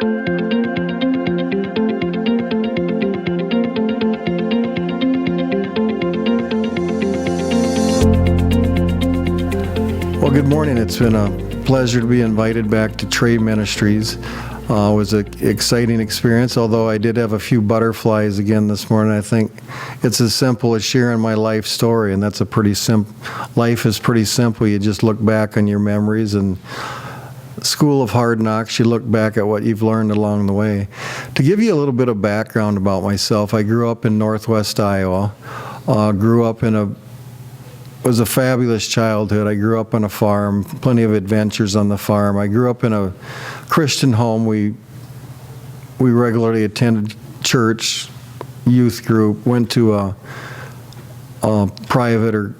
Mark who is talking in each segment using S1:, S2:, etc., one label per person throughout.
S1: Well, good morning. It's been a pleasure to be invited back to Ministries. It was an exciting experience, although I did have a few butterflies again this morning. I think it's as simple as sharing my life story, and that's a pretty simple. Life is pretty simple. You just look back on your memories, and School of Hard Knocks, you look back at what you've learned along the way. To give you a little bit of background about myself, I grew up in Northwest Iowa. It was a fabulous childhood. I grew up on a farm, plenty of adventures on the farm. I grew up in a Christian home. We regularly attended church, youth group, went to a private or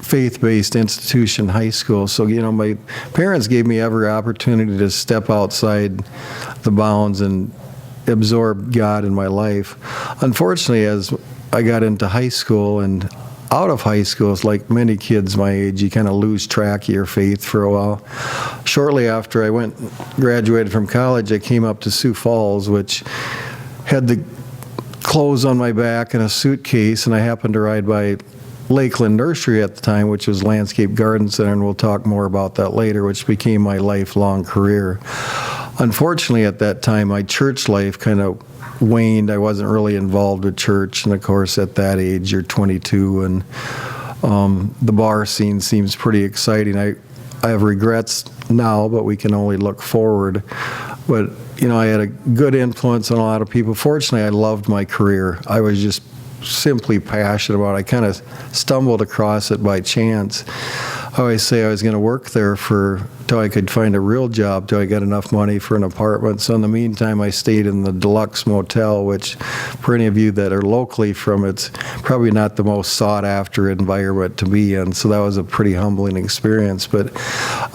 S1: faith-based institution, high school. So, my parents gave me every opportunity to step outside the bounds and absorb God in my life. Unfortunately, as I got into high school and out of high school, it's like many kids my age, you kind of lose track of your faith for a while. Shortly after I graduated from college, I came up to Sioux Falls, which had the clothes on my back and a suitcase, and I happened to ride by Lakeland Nursery at the time, which was Landscape Garden Center, and we'll talk more about that later, which became my lifelong career. Unfortunately, at that time, my church life kind of waned. I wasn't really involved with church, and of course at that age you're 22 and the bar scene seems pretty exciting. I have regrets now, but we can only look forward. But I had a good influence on a lot of people. Fortunately, I loved my career. I was just simply passionate about it. I kind of stumbled across it by chance. I always say I was going to work there till I could find a real job, till I got enough money for an apartment. So in the meantime, I stayed in the Deluxe Motel, which for any of you that are locally from, it's probably not the most sought after environment to be in. So that was a pretty humbling experience. But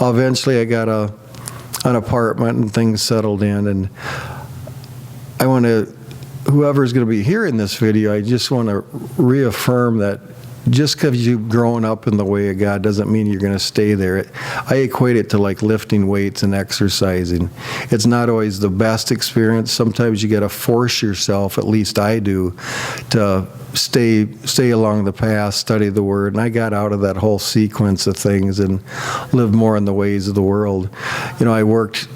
S1: eventually I got an apartment and things settled in. And I want to, whoever's going to be hearing this video, I just want to reaffirm that just because you've grown up in the way of God doesn't mean you're going to stay there. I equate it to like lifting weights and exercising. It's not always the best experience. Sometimes you got to force yourself, at least I do, to stay along the path, study the Word. And I got out of that whole sequence of things and lived more in the ways of the world. I worked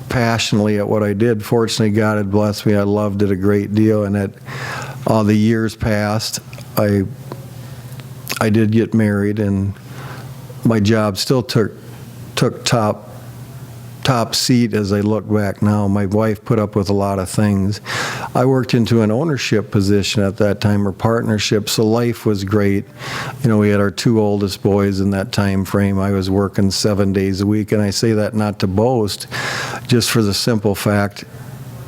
S1: passionately at what I did. Fortunately, God had blessed me. I loved it a great deal. And the years passed. I did get married, and my job still took top seat as I look back now. My wife put up with a lot of things. I worked into an ownership position at that time, or partnership, so life was great. We had our two oldest boys in that time frame. I was working 7 days a week, and I say that not to boast, just for the simple fact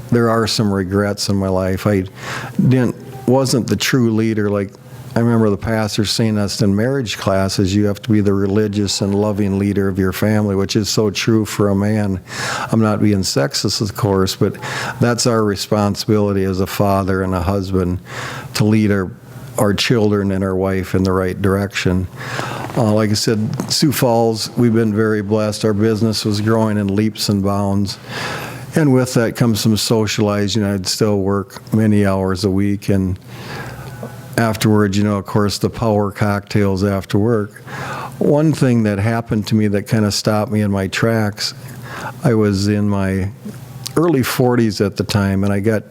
S1: there are some regrets in my life. I wasn't the true leader. Like I remember the pastor saying us in marriage classes, you have to be the religious and loving leader of your family, which is so true for a man. I'm not being sexist, of course, but that's our responsibility as a father and a husband, to lead our children and our wife in the right direction. Like I said, Sioux Falls, we've been very blessed. Our business was growing in leaps and bounds. And with that comes some socializing. I'd still work many hours a week, and afterwards, of course, the power cocktails after work. One thing that happened to me that kind of stopped me in my tracks, I was in my early 40s at the time, and I got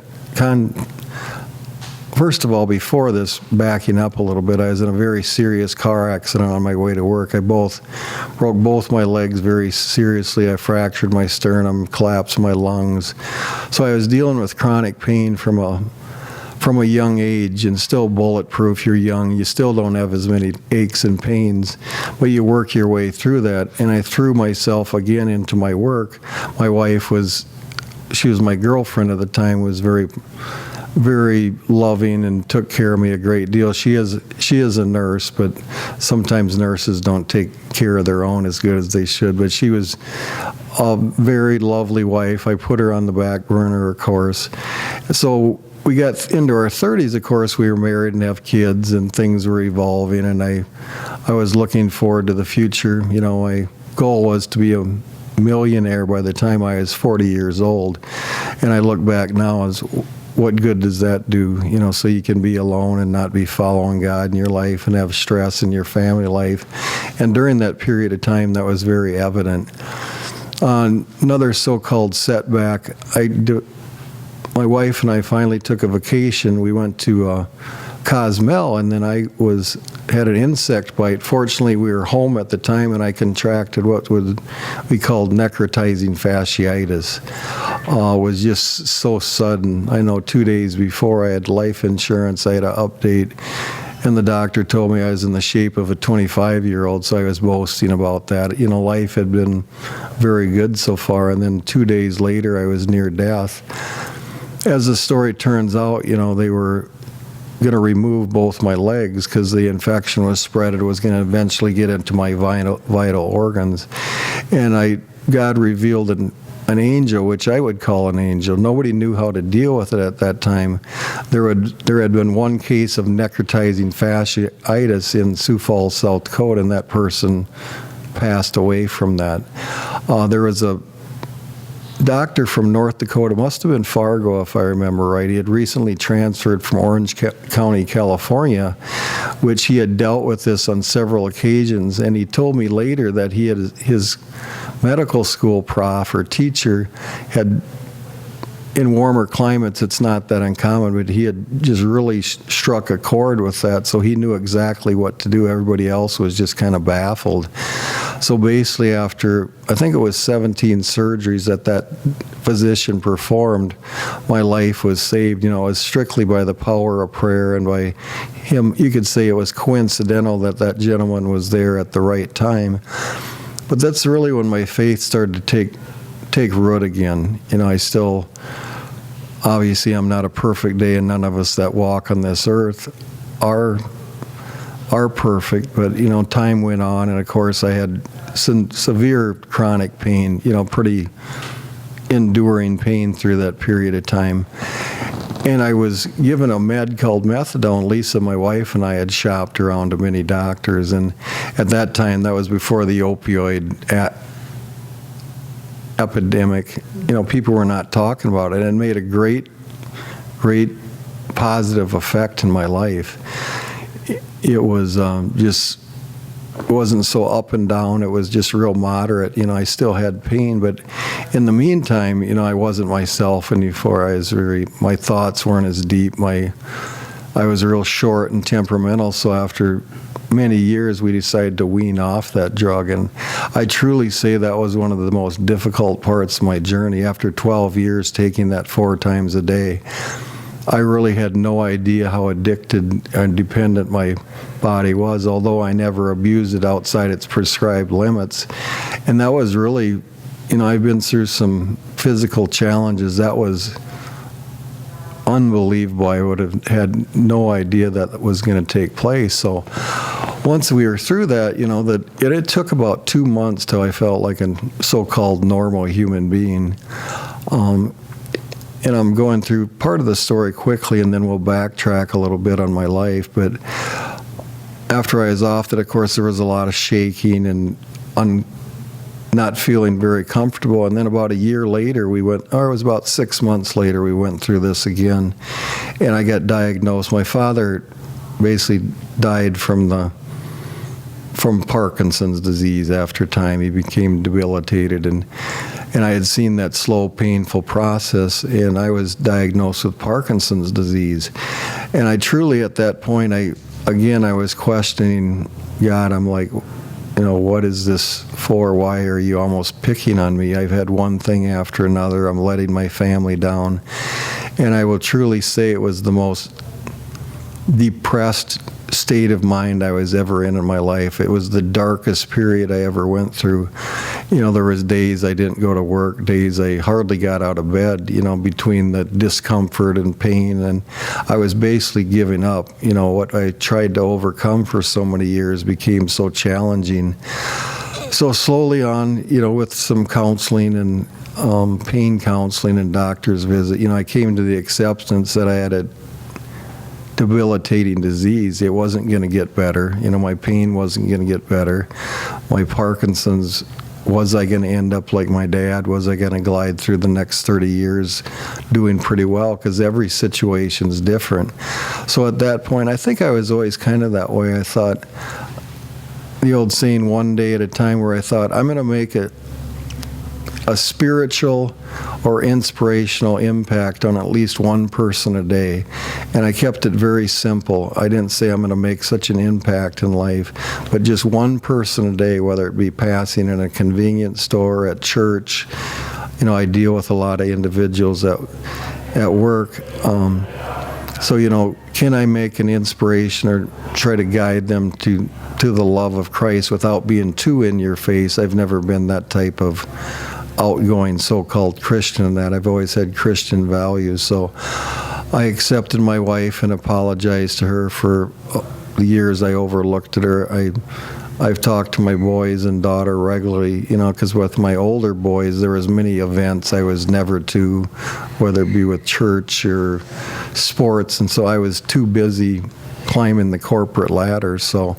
S1: first of all, before this, backing up a little bit, I was in a very serious car accident on my way to work. I broke both my legs very seriously. I fractured my sternum, collapsed my lungs. So I was dealing with chronic pain from a young age, and still bulletproof. You're young, you still don't have as many aches and pains, but you work your way through that. And I threw myself again into my work. My wife she was my girlfriend at the time, was very, very loving and took care of me a great deal. She is a nurse, but sometimes nurses don't take care of their own as good as they should. But she was a very lovely wife. I put her on the back burner, of course. So we got into our 30s, of course, we were married and have kids, and things were evolving, and I was looking forward to the future. My goal was to be a millionaire by the time I was 40 years old. And I look back now as, what good does that do? So you can be alone and not be following God in your life and have stress in your family life. And during that period of time, that was very evident. Another so-called setback, my wife and I finally took a vacation. We went to Cozumel, and then I had an insect bite. Fortunately, we were home at the time, and I contracted what we called necrotizing fasciitis. It was just so sudden. I know 2 days before I had life insurance, I had an update, and the doctor told me I was in the shape of a 25-year-old, so I was boasting about that. Life had been very good so far, and then 2 days later, I was near death. As the story turns out, they were going to remove both my legs because the infection was spread. It was going to eventually get into my vital organs. And God revealed an angel, which I would call an angel. Nobody knew how to deal with it at that time. There had been one case of necrotizing fasciitis in Sioux Falls, South Dakota, and that person passed away from that. There was a doctor from North Dakota, must have been Fargo if I remember right. He had recently transferred from Orange County, California, which he had dealt with this on several occasions. And he told me later that he had his medical school prof or teacher had, in warmer climates, it's not that uncommon, but he had just really struck a chord with that, so he knew exactly what to do. Everybody else was just kind of baffled. So basically after, I think it was 17 surgeries that physician performed, my life was saved. It was strictly by the power of prayer and by him. You could say it was coincidental that gentleman was there at the right time. But that's really when my faith started to take root again. I still, obviously I'm not a perfect day, and none of us that walk on this earth are perfect, but time went on, and of course I had some severe chronic pain, pretty enduring pain through that period of time. And I was given a med called Methadone. Lisa, my wife, and I had shopped around to many doctors, and at that time, that was before the opioid epidemic. People were not talking about it, and it made a great positive effect in my life. It was it wasn't so up and down. It was just real moderate. I still had pain, but in the meantime, I wasn't myself anymore. My thoughts weren't as deep. I was real short and temperamental. So after many years, we decided to wean off that drug, and I truly say that was one of the most difficult parts of my journey. After 12 years taking that 4 times a day, I really had no idea how addicted and dependent my body was, although I never abused it outside its prescribed limits. And that was really, I've been through some physical challenges. That was unbelievable. I would have had no idea that was going to take place. So once we were through that, it took about 2 months till I felt like a so-called normal human being. And I'm going through part of the story quickly, and then we'll backtrack a little bit on my life. But after I was off it, of course, there was a lot of shaking and not feeling very comfortable. And then about a year later, it was about 6 months later, we went through this again. And I got diagnosed. My father basically died from Parkinson's disease after time. He became debilitated, and I had seen that slow, painful process, and I was diagnosed with Parkinson's disease. And I truly, at that point, I was questioning God. I'm like, what is this for? Why are you almost picking on me? I've had one thing after another. I'm letting my family down. And I will truly say it was the most depressed state of mind I was ever in my life. It was the darkest period I ever went through. There was days I didn't go to work, days I hardly got out of bed, between the discomfort and pain, and I was basically giving up. What I tried to overcome for so many years became so challenging. So slowly on, with some counseling and pain counseling and doctor's visit, I came to the acceptance that I had a debilitating disease. It wasn't going to get better. My pain wasn't going to get better. My Parkinson's was I going to end up like my dad? Was I going to glide through the next 30 years doing pretty well? Because every situation's different. So at that point, I think I was always kind of that way. I thought, the old saying, one day at a time, where I thought, I'm going to make a spiritual or inspirational impact on at least one person a day. And I kept it very simple. I didn't say I'm going to make such an impact in life, but just one person a day, whether it be passing in a convenience store, at church. I deal with a lot of individuals at work. So, can I make an inspiration or try to guide them to the love of Christ without being too in your face? I've never been that type of outgoing so-called Christian in that. I've always had Christian values. So I accepted my wife and apologized to her for the years I overlooked at her. I've talked to my boys and daughter regularly, because with my older boys, there was many events I was never to, whether it be with church or sports, and so I was too busy climbing the corporate ladder. So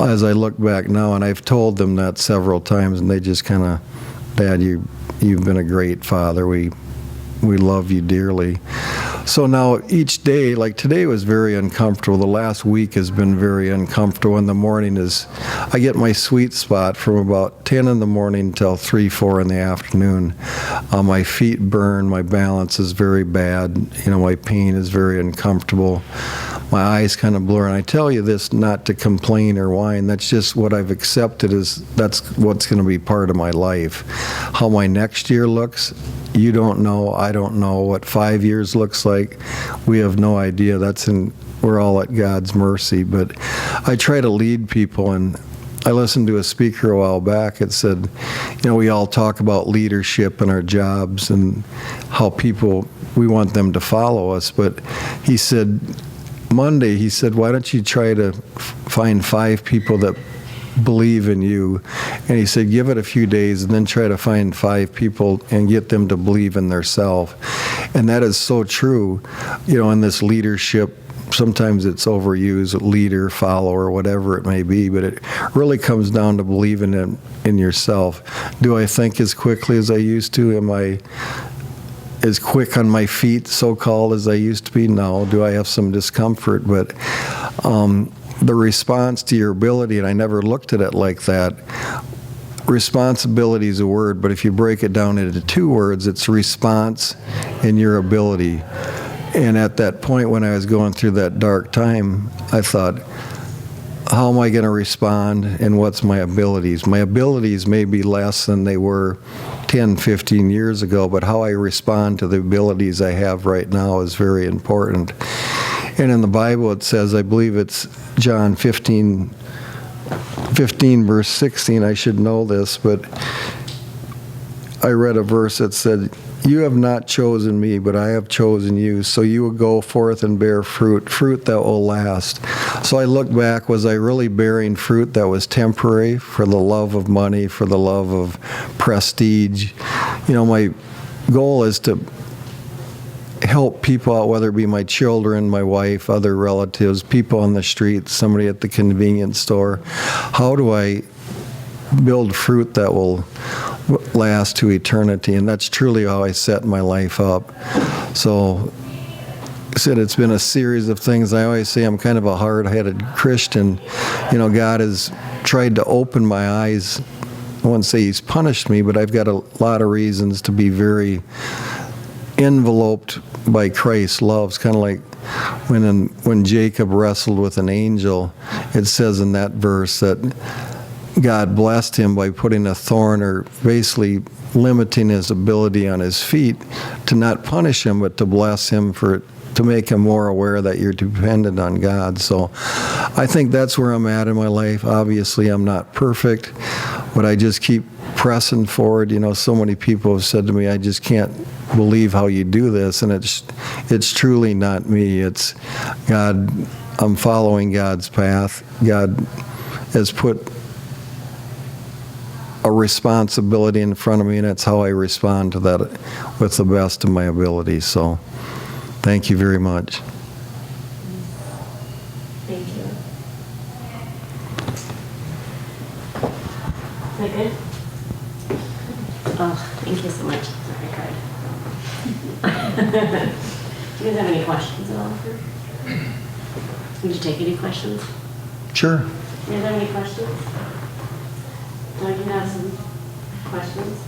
S1: as I look back now, and I've told them that several times, and they just kind of, Dad, you've been a great father. We love you dearly. So now each day, like today was very uncomfortable. The last week has been very uncomfortable. In the morning I get my sweet spot from about 10 in the morning till 3, 4 in the afternoon. My feet burn, my balance is very bad. My pain is very uncomfortable. My eyes kind of blur. And I tell you this not to complain or whine. That's just what I've accepted, that's what's going to be part of my life. How my next year looks, you don't know. I don't know what 5 years looks like. We have no idea. We're all at God's mercy. But I try to lead people, and I listened to a speaker a while back. It said, we all talk about leadership in our jobs and how we want them to follow us. But he said, Monday, why don't you try to find 5 people that believe in you? And he said, give it a few days and then try to find 5 people and get them to believe in themselves. And that is so true, in this leadership. Sometimes it's overused, leader, follower, whatever it may be, but it really comes down to believing in yourself. Do I think as quickly as I used to? Am I as quick on my feet, so-called, as I used to be? No. Do I have some discomfort? But the response to your ability, and I never looked at it like that. Responsibility is a word, but if you break it down into 2 words, it's response and your ability. And at that point when I was going through that dark time, I thought, how am I going to respond, and what's my abilities? My abilities may be less than they were 10, 15 years ago, but how I respond to the abilities I have right now is very important. And in the Bible it says, I believe it's John 15 verse 16, I should know this, but I read a verse that said, you have not chosen me, but I have chosen you, so you will go forth and bear fruit that will last. So I look back, was I really bearing fruit that was temporary for the love of money, for the love of prestige? My goal is to help people out, whether it be my children, my wife, other relatives, people on the street, somebody at the convenience store. How do I build fruit that will last to eternity? And that's truly how I set my life up. So I said it's been a series of things. I always say I'm kind of a hard-headed Christian. God has tried to open my eyes. I wouldn't say he's punished me, but I've got a lot of reasons to be very enveloped by Christ's love. It's kind of like when Jacob wrestled with an angel. It says in that verse that God blessed him by putting a thorn, or basically limiting his ability on his feet, to not punish him, but to bless him, to make him more aware that you're dependent on God. So I think that's where I'm at in my life. Obviously, I'm not perfect, but I just keep pressing forward. So many people have said to me, I just can't believe how you do this. And it's truly not me. It's God. I'm following God's path. God has put a responsibility in front of me, and it's how I respond to that with the best of my ability. So thank you very much.
S2: Thank you. Is that good? you so much. Sorry, I cried. Do you guys have any questions at all? Would you take any questions?
S1: Sure.
S2: Do you guys have any questions? Doug, you have some questions?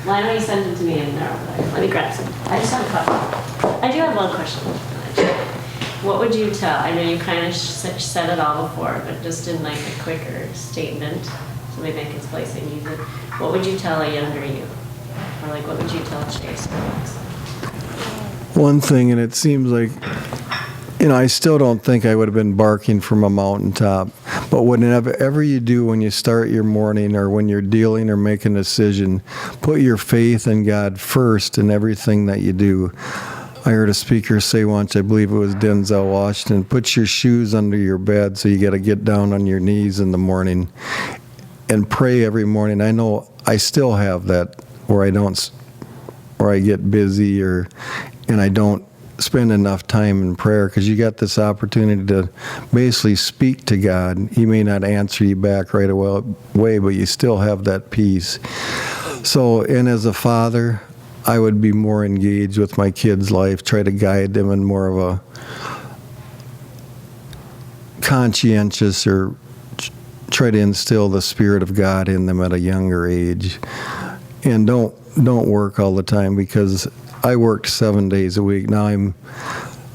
S2: Well, I know you sent them to me and they're over there. Let me grab some. I just have a couple. I do have one question. What would you tell? I know you kind of said it all before, but just in like a quicker statement, so maybe I can splice it and use it. What would you tell a younger you? Or like, what would you tell Chase?
S1: One thing, and it seems like, I still don't think I would have been barking from a mountaintop. But whatever you do when you start your morning or when you're dealing or making a decision, put your faith in God first in everything that you do. I heard a speaker say once, I believe it was Denzel Washington, put your shoes under your bed, so you got to get down on your knees in the morning and pray every morning. I know I still have that where I get busy and I don't spend enough time in prayer, because you got this opportunity to basically speak to God. He may not answer you back right away, but you still have that peace. So, and as a father, I would be more engaged with my kids' life, try to guide them in more of a conscientious, or try to instill the Spirit of God in them at a younger age. And don't work all the time, because I worked 7 days a week. Now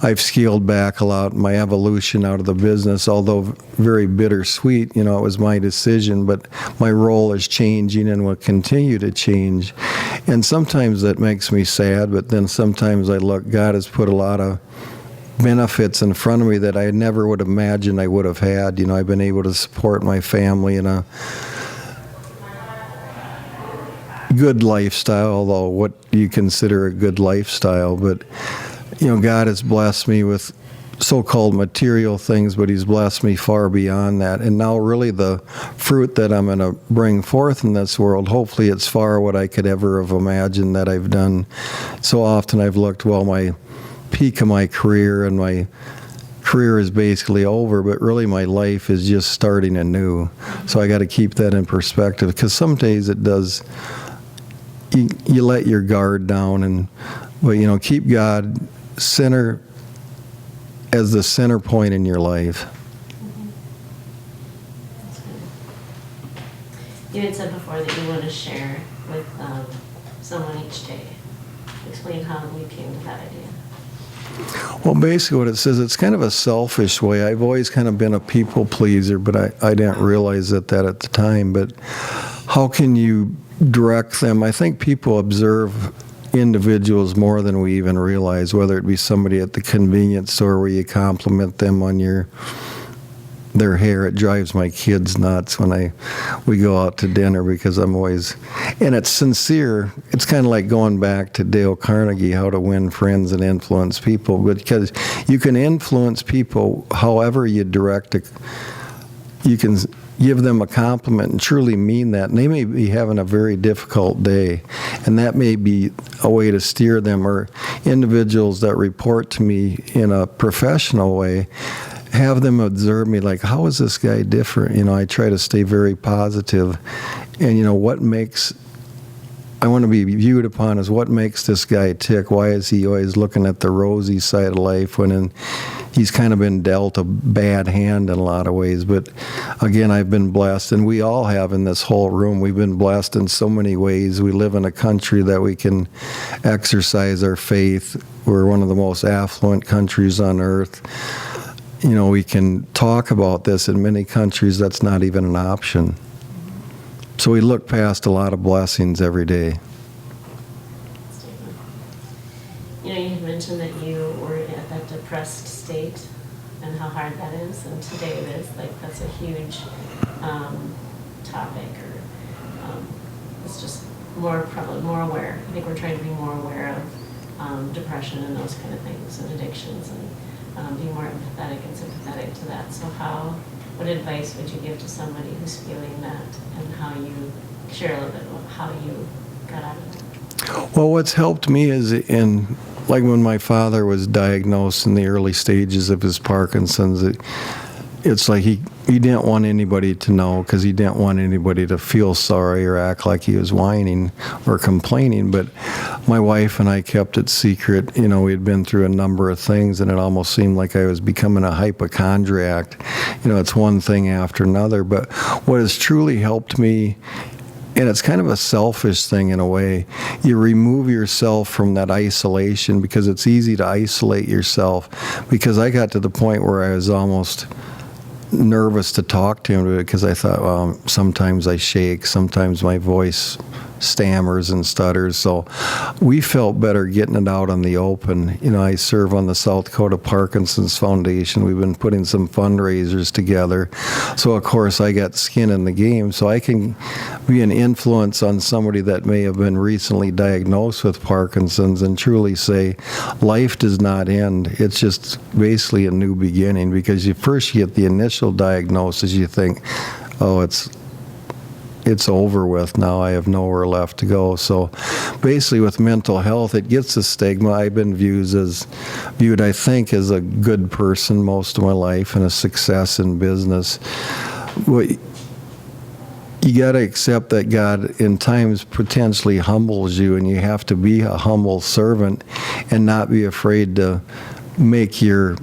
S1: I've scaled back a lot. My evolution out of the business, although very bittersweet, it was my decision, but my role is changing and will continue to change. And sometimes that makes me sad, but then sometimes I look, God has put a lot of benefits in front of me that I never would have imagined I would have had. I've been able to support my family in a good lifestyle, although what you consider a good lifestyle. But, God has blessed me with so-called material things, but He's blessed me far beyond that. And now really the fruit that I'm going to bring forth in this world, hopefully it's far what I could ever have imagined that I've done. So often I've looked, my peak of my career, and my career is basically over, but really my life is just starting anew. So I got to keep that in perspective, because some days it does, you let your guard down, but keep God as the center point in your life.
S2: You had said before that you want to share with someone each day. Explain how you came to that idea.
S1: Well, basically what it says, it's kind of a selfish way. I've always kind of been a people pleaser, but I didn't realize that at the time. But how can you direct them? I think people observe individuals more than we even realize, whether it be somebody at the convenience store where you compliment them on their hair. It drives my kids nuts when we go out to dinner, because I'm always, and it's sincere. It's kind of like going back to Dale Carnegie, how to win friends and influence people, because you can influence people however you direct it. You can give them a compliment and truly mean that, and they may be having a very difficult day, and that may be a way to steer them. Or individuals that report to me in a professional way, have them observe me like, how is this guy different? I try to stay very positive, and what makes, I want to be viewed upon as what makes this guy tick. Why is he always looking at the rosy side of life when he's kind of been dealt a bad hand in a lot of ways? But again, I've been blessed, and we all have in this whole room. We've been blessed in so many ways. We live in a country that we can exercise our faith. We're one of the most affluent countries on earth. We can talk about this. In many countries, that's not even an option. So we look past a lot of blessings every day.
S2: You had mentioned that you were at that depressed state and how hard that is, and today it is. That's a huge topic, or it's just probably more aware. I think we're trying to be more aware of depression and those kind of things, and addictions, and be more empathetic and sympathetic to that. So what advice would you give to somebody who's feeling that, and how you share a little bit of how you got out of it?
S1: Well, what's helped me is like when my father was diagnosed in the early stages of his Parkinson's, it's like he he didn't want anybody to know because he didn't want anybody to feel sorry or act like he was whining or complaining. But my wife and I kept it secret. You know, we'd been through a number of things, and it almost seemed like I was becoming a hypochondriac. You know, it's one thing after another. But what has truly helped me, and it's kind of a selfish thing in a way, you remove yourself from that isolation, because it's easy to isolate yourself. Because I got to the point where I was almost nervous to talk to him, because I thought, well, sometimes I shake, sometimes my voice stammers and stutters. So we felt better getting it out on the open. You know, I serve on the South Dakota Parkinson's Foundation. We've been putting some fundraisers together. So of course I got skin in the game, so I can be an influence on somebody that may have been recently diagnosed with Parkinson's and truly say, life does not end. It's just basically a new beginning, because you first get the initial diagnosis, you think, oh, it's over with now. I have nowhere left to go. So basically with mental health, it gets a stigma. I've been viewed, I think, as a good person most of my life and a success in business. But you got to accept that God in times potentially humbles you, and you have to be a humble servant and not be afraid to make your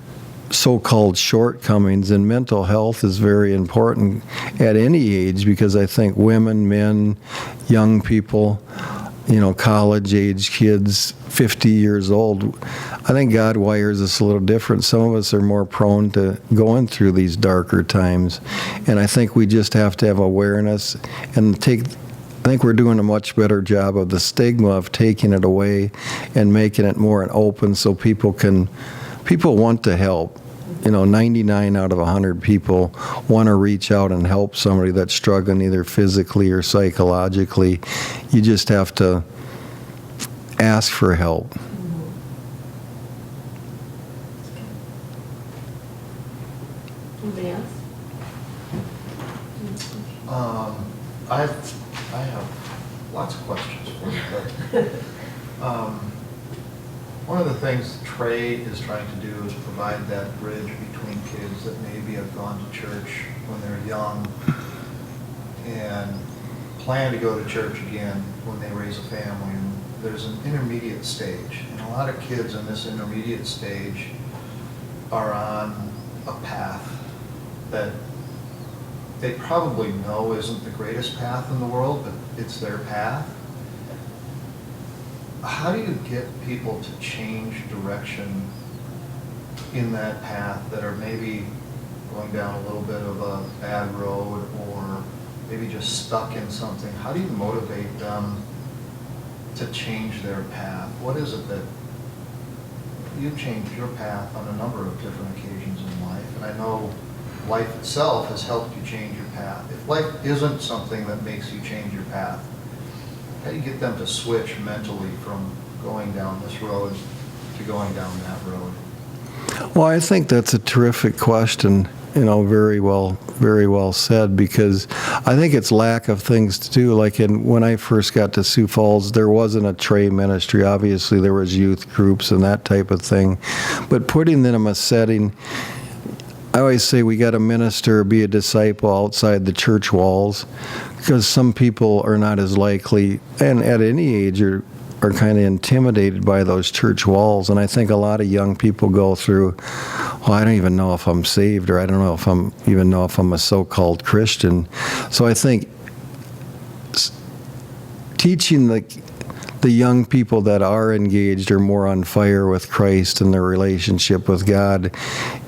S1: so-called shortcomings. And mental health is very important at any age, because I think women, men, young people, you know, college-age kids, 50 years old, I think God wires us a little different. Some of us are more prone to going through these darker times, and I think we just have to have awareness and I think we're doing a much better job of the stigma of taking it away and making it more open, so people want to help. You know, 99 out of 100 people want to reach out and help somebody that's struggling either physically or psychologically. You just have to ask for help.
S2: Anybody else?
S3: I have lots of questions for you, but one of the things Trey is trying to do is provide that bridge between kids that maybe have gone to church when they're young and plan to go to church again when they raise a family. And there's an intermediate stage, and a lot of kids in this intermediate stage are on a path that they probably know isn't the greatest path in the world, but it's their path. How do you get people to change direction in that path that are maybe going down a little bit of a bad road or maybe just stuck in something? How do you motivate them to change their path? What is it that you've changed your path on a number of different occasions in life? And I know life itself has helped you change your path. If life isn't something that makes you change your path, how do you get them to switch mentally from going down this road to going down that road?
S1: Well, I think that's a terrific question. You know, very well said, because I think it's lack of things to do. Like when I first got to Sioux Falls, there wasn't a Trey ministry. Obviously, there was youth groups and that type of thing. But putting them in a setting, I always say we got to minister, be a disciple outside the church walls, because some people are not as likely, and at any age are kind of intimidated by those church walls. And I think a lot of young people go through, well, I don't even know if I'm saved, or I don't know if I'm a so-called Christian. So I think teaching the young people that are engaged or more on fire with Christ and their relationship with God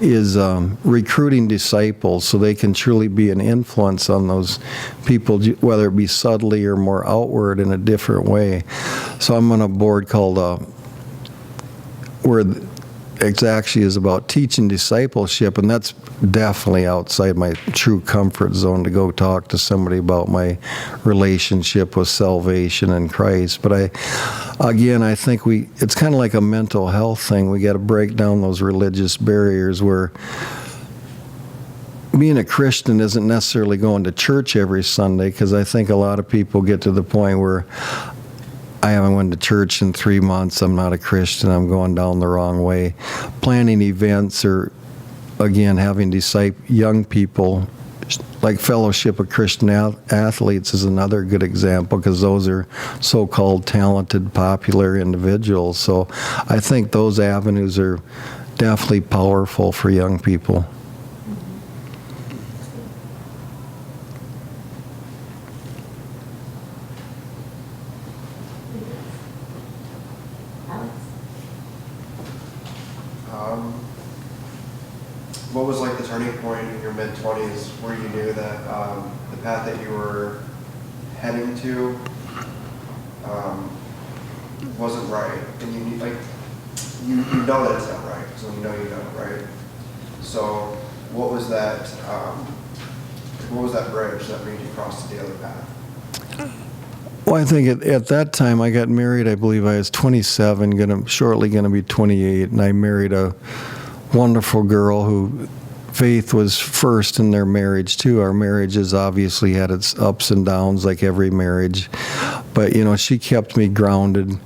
S1: is recruiting disciples so they can truly be an influence on those people, whether it be subtly or more outward in a different way. So I'm on a board called where it actually is about teaching discipleship, and that's definitely outside my true comfort zone to go talk to somebody about my relationship with salvation in Christ. But I think it's kind of like a mental health thing. We got to break down those religious barriers where being a Christian isn't necessarily going to church every Sunday, because I think a lot of people get to the point where I haven't went to church in 3 months, I'm not a Christian, I'm going down the wrong way. Planning events, or again having young people like Fellowship of Christian Athletes is another good example, because those are so-called talented, popular individuals. So I think those avenues are definitely powerful for young people.
S2: Alex?
S4: What was like the turning point in your mid-20s where you knew that the path that you were heading to wasn't right, and you need, like you know that it's not right, so you know, right? So what was that bridge that made you cross to the other path?
S1: Well, I think at that time I got married. I believe I was 27, shortly going to be 28, and I married a wonderful girl who faith was first in their marriage too. Our marriage has obviously had its ups and downs like every marriage, but she kept me grounded.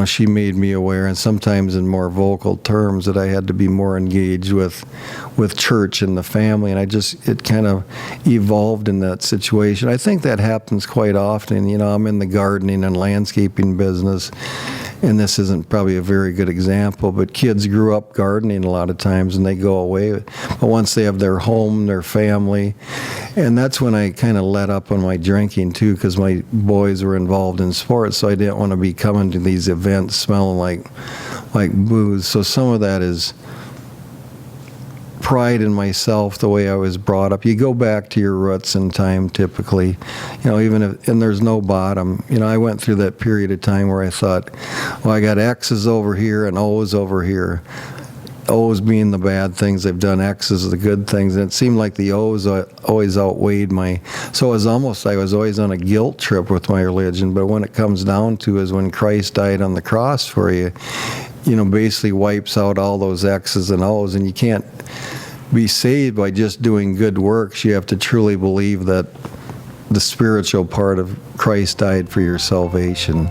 S1: She made me aware, and sometimes in more vocal terms, that I had to be more engaged with church and the family, and it kind of evolved in that situation. I think that happens quite often. I'm in the gardening and landscaping business, and this isn't probably a very good example, but kids grew up gardening a lot of times, and they go away. But once they have their home, their family, and that's when I kind of let up on my drinking too, because my boys were involved in sports, so I didn't want to be coming to these events smelling like booze. So some of that is pride in myself, the way I was brought up. You go back to your roots in time, typically, even if, and there's no bottom. I went through that period of time where I thought, well, I got X's over here and O's over here. O's being the bad things they've done, X's are the good things, and it seemed like the O's always outweighed so it was almost, I was always on a guilt trip with my religion. But when it comes down to is when Christ died on the cross for you, basically wipes out all those X's and O's, and you can't be saved by just doing good works. You have to truly believe that the spiritual part of Christ died for your salvation.